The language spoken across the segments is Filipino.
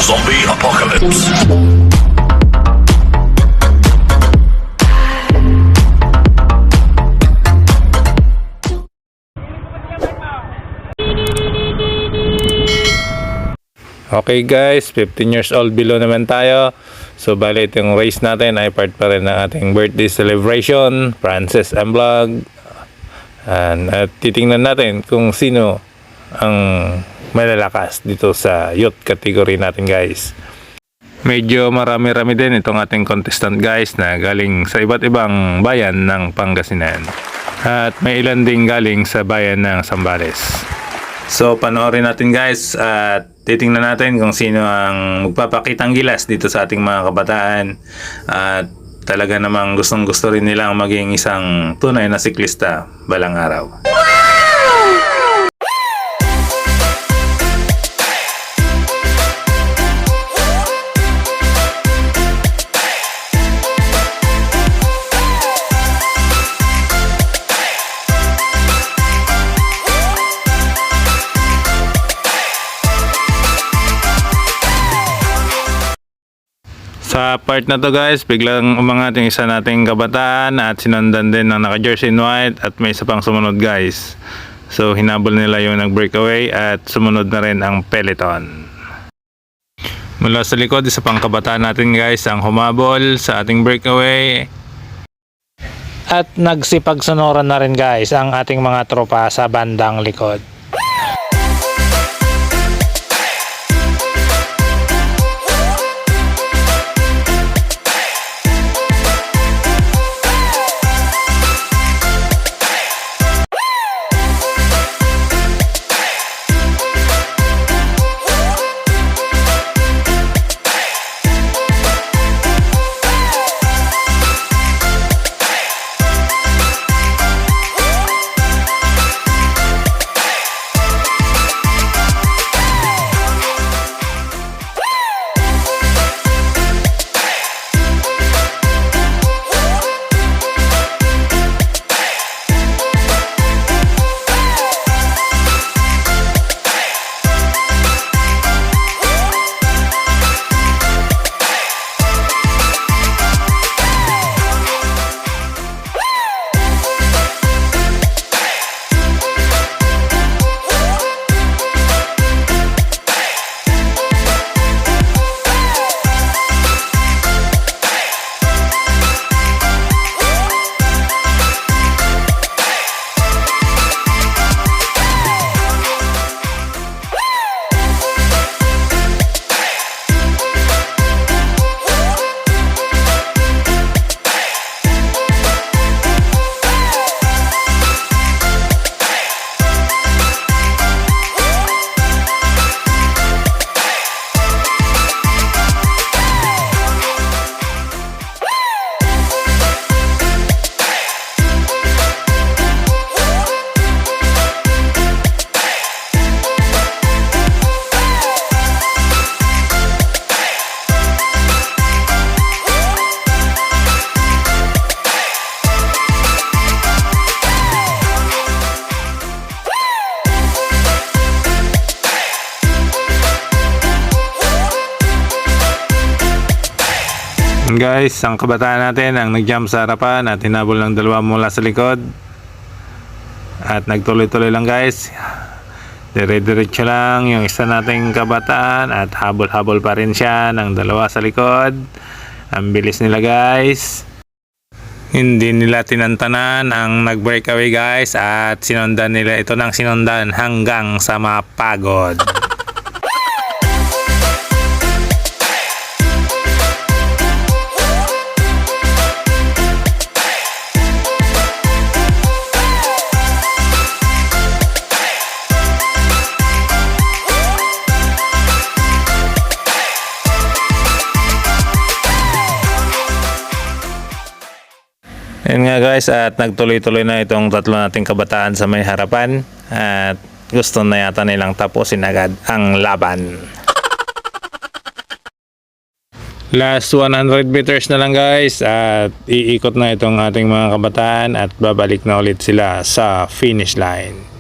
Zombie Apocalypse. Okay guys, 15 years old below naman tayo. So bali itong race natin ay part pa rin ng ating birthday celebration, Francis M. Vlog. At titingnan natin kung sino ang malalakas dito sa youth category natin guys. Medyo marami-rami din itong ating contestant guys na galing sa iba't ibang bayan ng Pangasinan. At may ilan din galing sa bayan ng Zambales. So panoorin natin guys at titingnan natin kung sino ang magpapakitang gilas dito sa ating mga kabataan. At talaga namang gustong gusto rin nilang maging isang tunay na siklista balang araw. Sa part na to guys, biglang umangat yung isa nating kabataan at sinundan din ng naka-jersey in white at may isa pang sumunod guys. So hinabol nila yung nag-breakaway at sumunod na rin ang peloton. Mula sa likod, isa pang kabataan natin guys ang humabol sa ating breakaway. At nagsipagsonoran na rin guys ang ating mga tropa sa bandang likod. Guys, ang kabataan natin ang nag-jump sa harapan at hinabol ng dalawa mula sa likod. At nagtuloy-tuloy lang guys. Dire-diretso lang yung isa nating kabataan at habol-habol pa rin siya ng dalawa sa likod. Ang bilis nila guys. Hindi nila tinantanan ang nag-breakaway guys at sinundan nila ito ng sinundan hanggang sa mapagod. Yun nga guys, at nagtuloy-tuloy na itong tatlo nating kabataan sa may harapan at gusto na yata nilang tapusin agad ang laban. Last 100 meters na lang guys at iikot na itong ating mga kabataan at babalik na ulit sila sa finish line.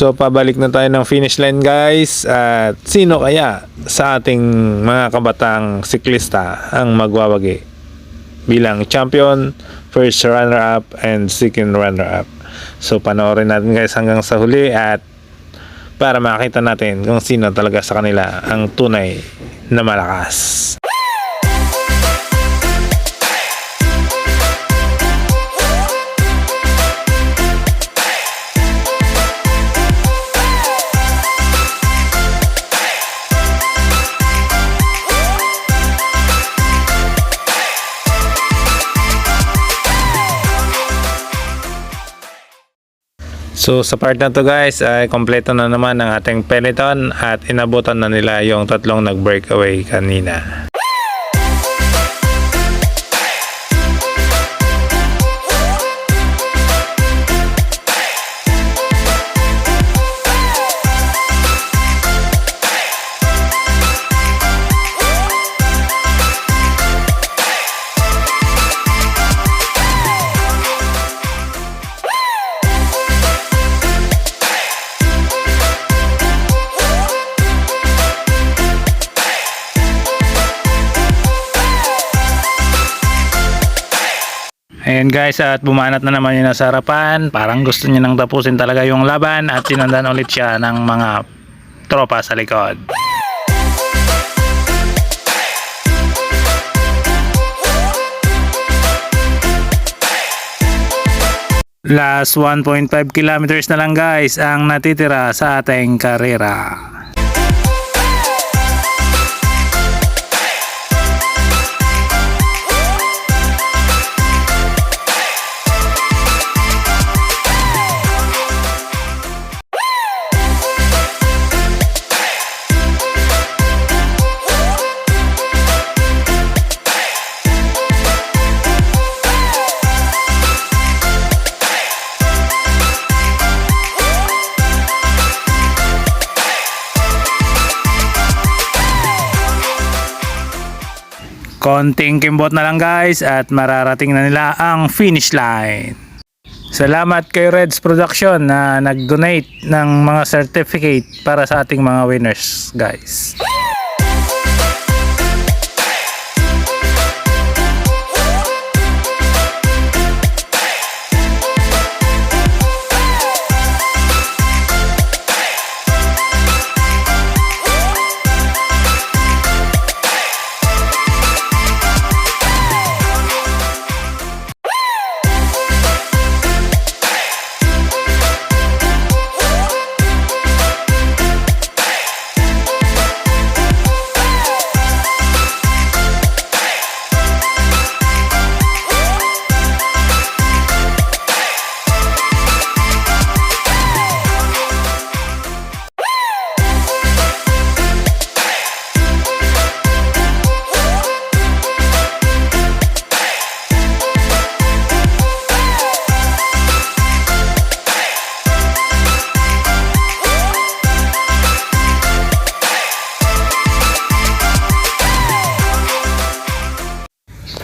So pabalik na tayo ng finish line guys, at sino kaya sa ating mga kabatang siklista ang magwawagi bilang champion, first runner-up, and second runner-up. So panoorin natin guys hanggang sa huli at para makita natin kung sino talaga sa kanila ang tunay na malakas. So sa part na to guys ay kompleto na naman ang ating peloton at inabutan na nila yung tatlong nag-breakaway kanina. Ayan guys, at bumanat na naman yung nasa harapan. Parang gusto niya nang tapusin talaga yung laban at sinundan ulit siya ng mga tropa sa likod. Last 1.5 kilometers na lang guys ang natitira sa ating karera. Konting kimbot na lang guys at mararating na nila ang finish line. Salamat kay Reds Production na nag-donate ng mga certificate para sa ating mga winners guys.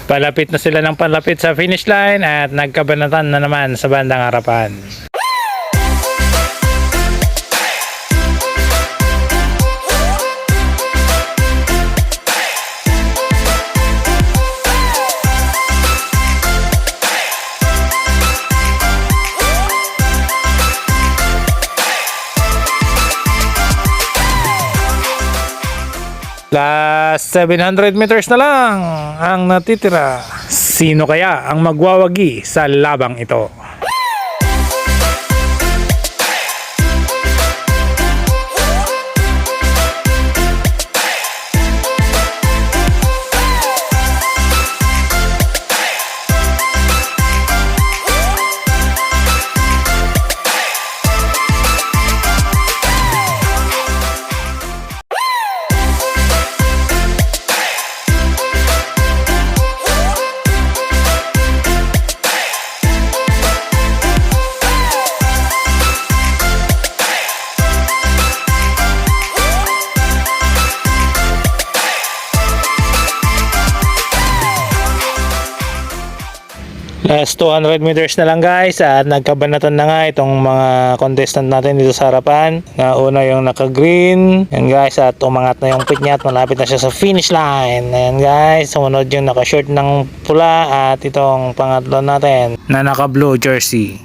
Palapit na sila ng palapit sa finish line at nagkabanatan na naman sa bandang harapan. Last 700 meters na lang ang natitira. Sino kaya ang magwawagi sa labang ito? Last 200 meters na lang guys at nagkabanatan na nga itong mga contestant natin dito sa harapan. Una yung naka-green. Yan guys at umangat na yung pit niya at malapit na siya sa finish line. Ayan guys, sumunod yung naka-short ng pula at itong pangatlo natin na naka-blue jersey.